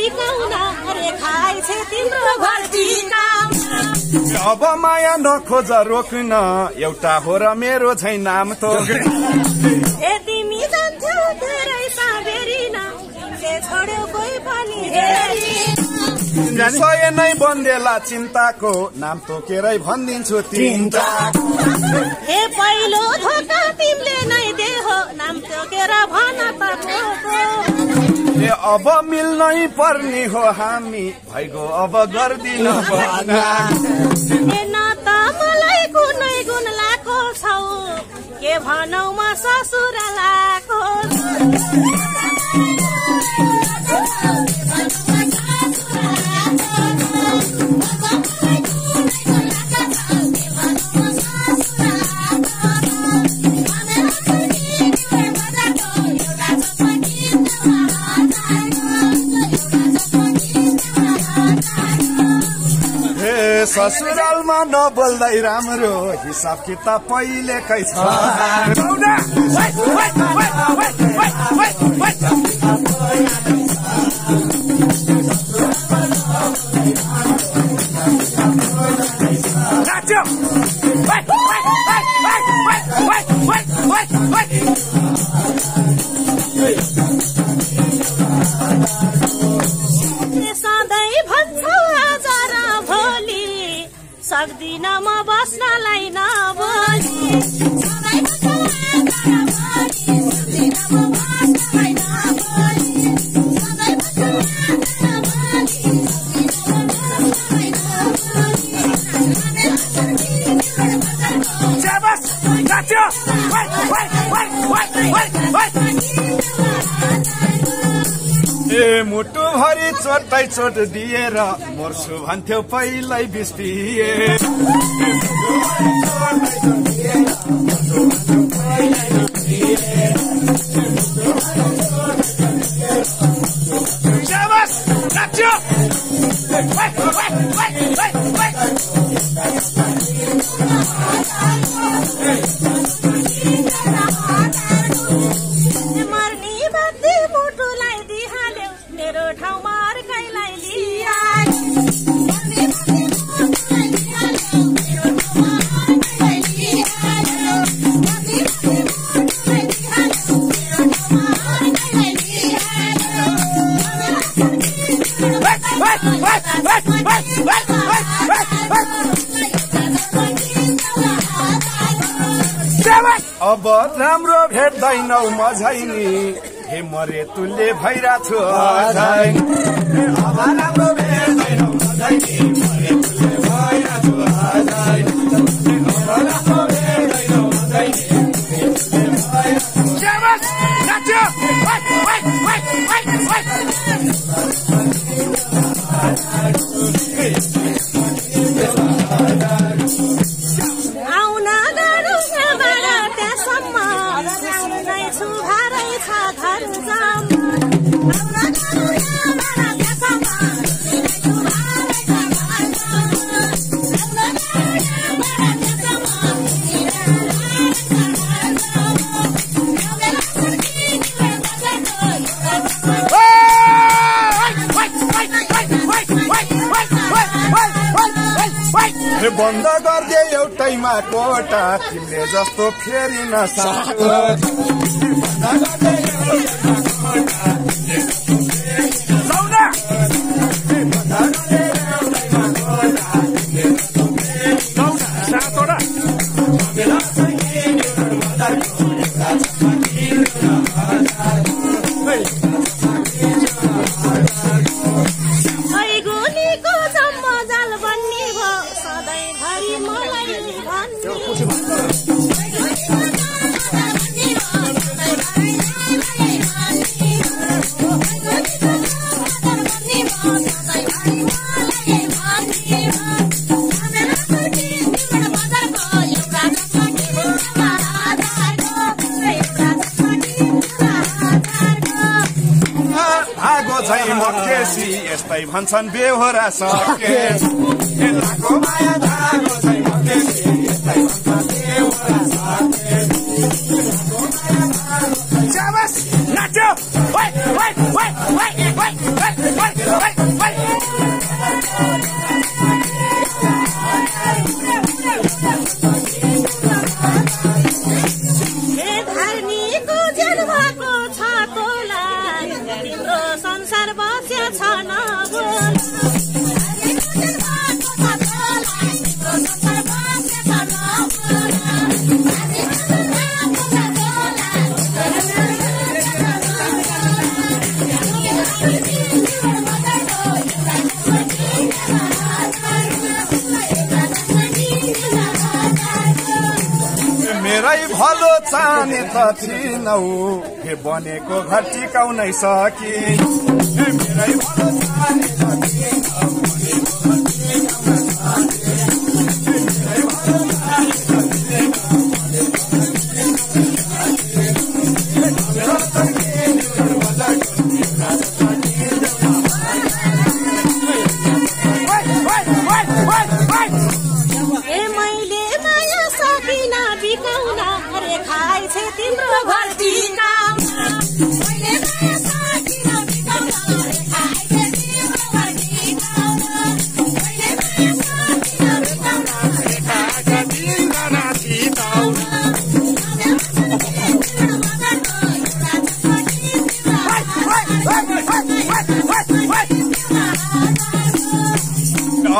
सिकाउन रेखाइ छ तिम्रो घरटीका अब माया नखोज रोक्न एउटा हो र मेरो छै नाम तोक ए तिमी जान्छौ धेरै साबेरिन तिमीले छोड्यौ कोही पनि हेरी सय नै बन्देला चिन्ताको नाम तोकेरै भनिदिन्छु तिनटा हे पहिलो धोका तिमीले नै देहो नाम तोकेर भन त ए अब मिल्नै पर्ने हो हामी भइगो अब गर्दिन ए न त मलाई कुनै गुण लाको छौ के भनौ म ससुर लाको ससुरालमा नबोल्दै राम्रो हिसाब किताब पहिलेकै छ सधैँ भन्छौ आज र भोलि सक्दिन म बस्नलाई नबोली ए मुटु भरि चोटै चोट दिएर मर्छु भन्थ्यौ पहिल्यै बिस पिए मर्नी बत्ती मुटुलाई दिहाल्यौ मेरो ठाउँमा अर्कैलाई लिया अब राम्रो भेट्दैनौ मझैनी हे मरे तुल्य भइरा छु अब राम्रो भेट्दैनौ मझैनी मरे तुल्य भइरा छु आउन गाडो त्यहाँसम्म सुन्दै छु भारै छ घर जाम बन्द गरिदिए एउटैमा कोटा तिमीले जस्तो फेरि नसक्नु गुनीको जम्म जाल बन्ने भो सधैँभरि मलाई भन्ने आगो झै मकेसी यस्तै भन्छन् बेहोरा सके माया धागो झै मकेसी यस्तै भन्छन् बेहोरा सके शाबाश नाच्यो भलो चाहने त थिनौ हे बनेको घर टिकाउनै सकी मेरै भलो चाहने त थिनौ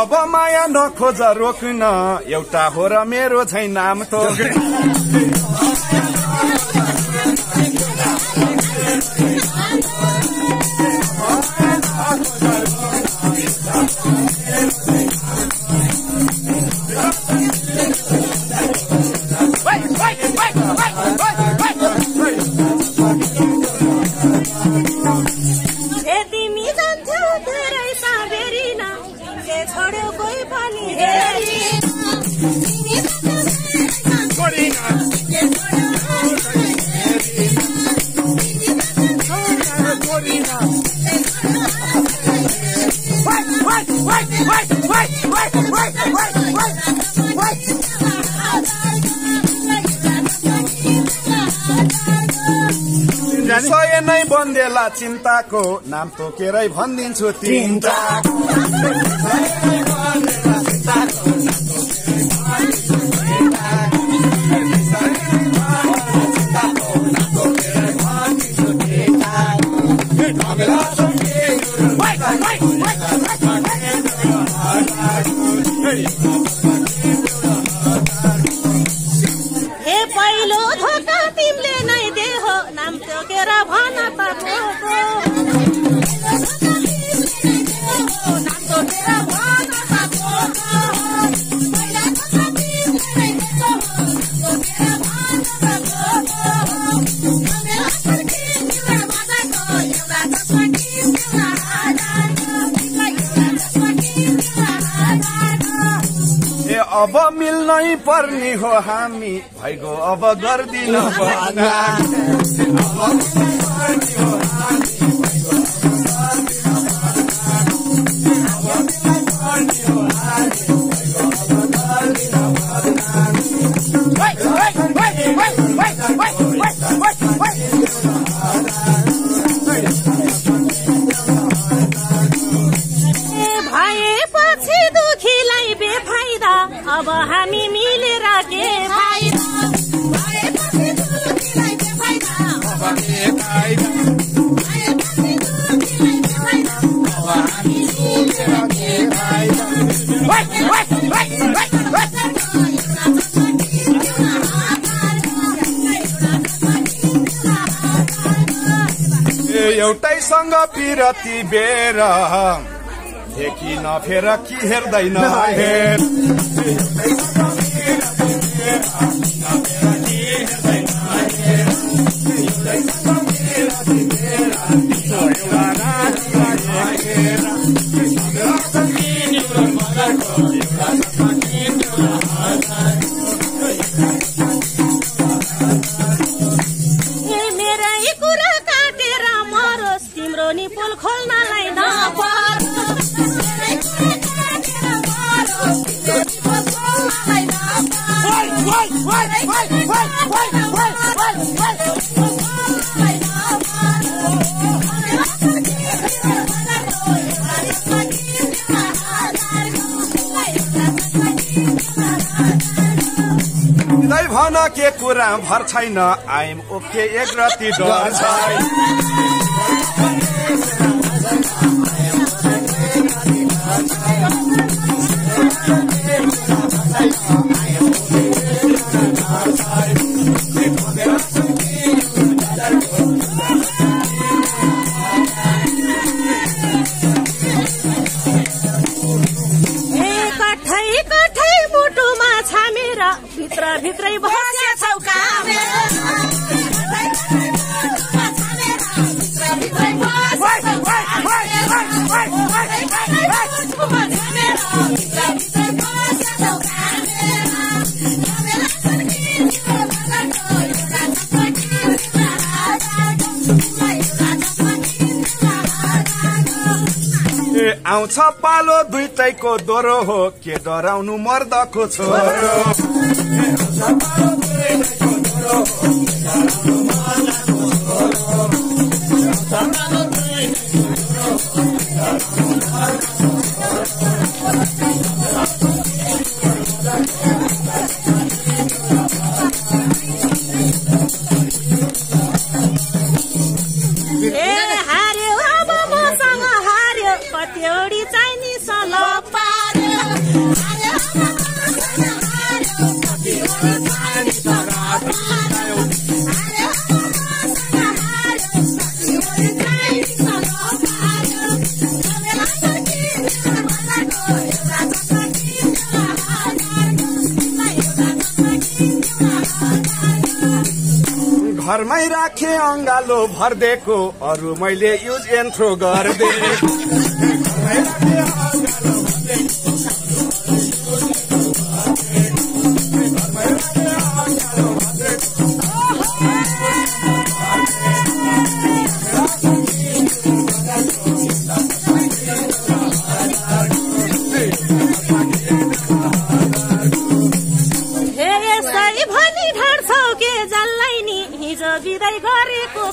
अब माया नखोज रोक्न एउटा हो र मेरो छै नाम तोक सय नै बन्देला चिन्ताको नाम तोकेरै भनिदिन्छु तिनटा हे पहिलो धोका तिमीले नै देहो नाम तोकेर भन पाको अब मिल्नै पर्ने हो हामी भइगो अब गर्दिन भएपछि दुखीलाई बेफाइदा अब हामी मिलेर के फाइदा भएपछि दुखीलाई बेफाइदा अब के फाइदा भएपछि दुखीलाई बेफाइदा अब हामी मिलेर के फाइदा एउटैसँग पिरती बेर देखि नफेर कि हेर्दैन हेर मेरै कुरा काटेर मरोस् तिम्रो नि पुल खोल्नलाई नपर्छ भन के कुरा भर छैन आइम ओके एक रति डर छैन भित्रै बसे चौका आउँछ पालो दुईटैको दोरो हो के डराउनु मर्दको छोरो घरमै राखे अंगालो भर्देको अरू मैले युज एन्ड थ्रो गर्दे विदाई गरेको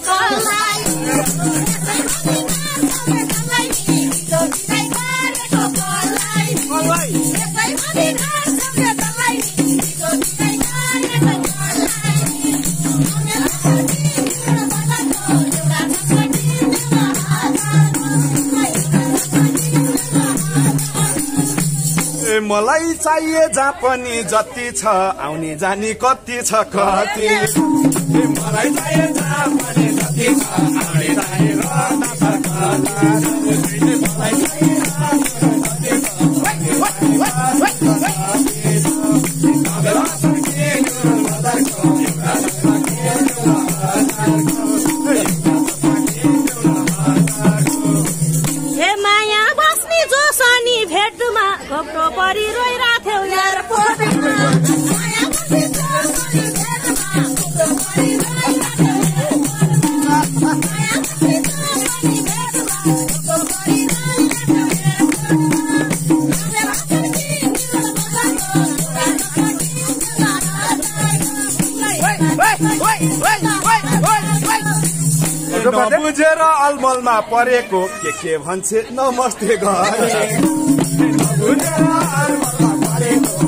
मलाई चाहिए जहाँ पनि जति छ आउने जाने कति छ कति मलाई चाहिए जहाँ पनि जति छ आउने जाने माया बस्ने जो शनि भेटमा घोप्टो परि रोइराथ्यौ यार बुझेर अलमलमा परेको के भन्छे नमस्ते गरे बुझेर अलमलमा परेको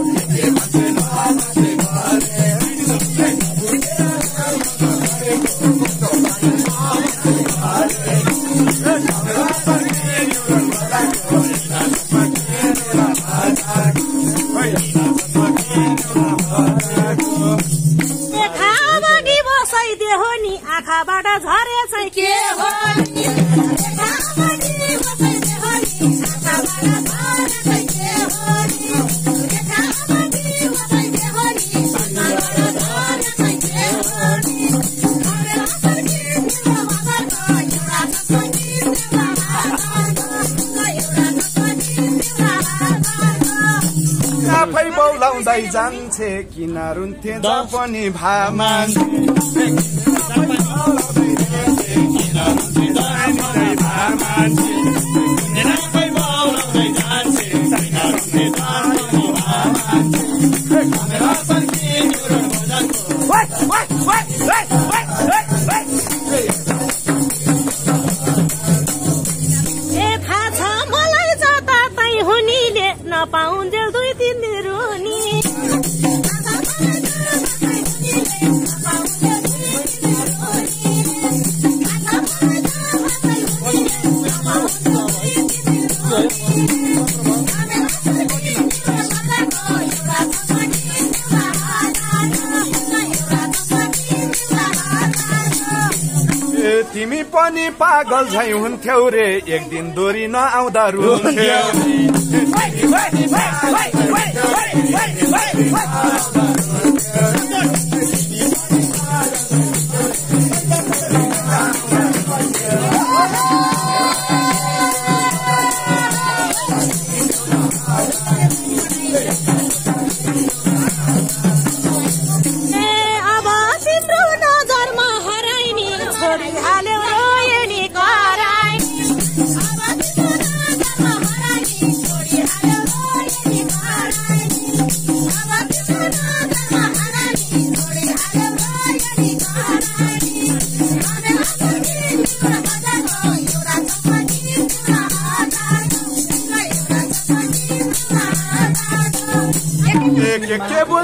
के भन्छे नमस्ते गरे बसाइदियो नि आँखाबाट झरेछ के हो आफै बौलाउँदै जान्छे किन रुन्थे ज पनि भामान नपाउँदै 2-3 दिन रोनी तिमी पनि पागल झै हुन्थ्यौ रे एक दिन दोरी नआउँदा रुन्थ्यौ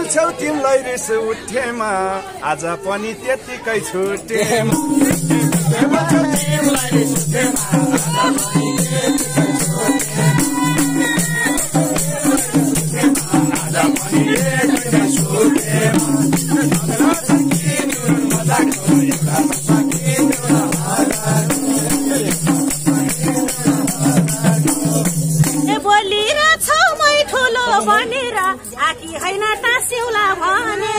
बोल्छौ तिमीलाई रिस उठेमा आज पनि त्यतिकै छुटेमा बोलिरहेछौ मै ठुलो भनेर आकी होइन टाँस्यौला भने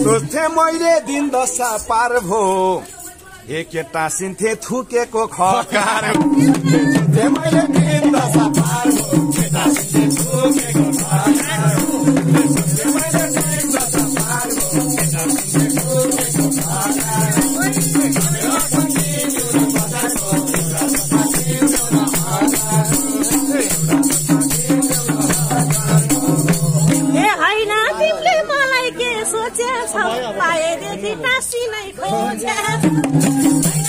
सोच्थे मैले दिन दशा पार भो एक टाँसिन्थे थुकेको खकार मैले दिन दशा पार भो टाँसिन्थे थुकेको खकार सोचे पाएदेखि टाँसी नै खोजे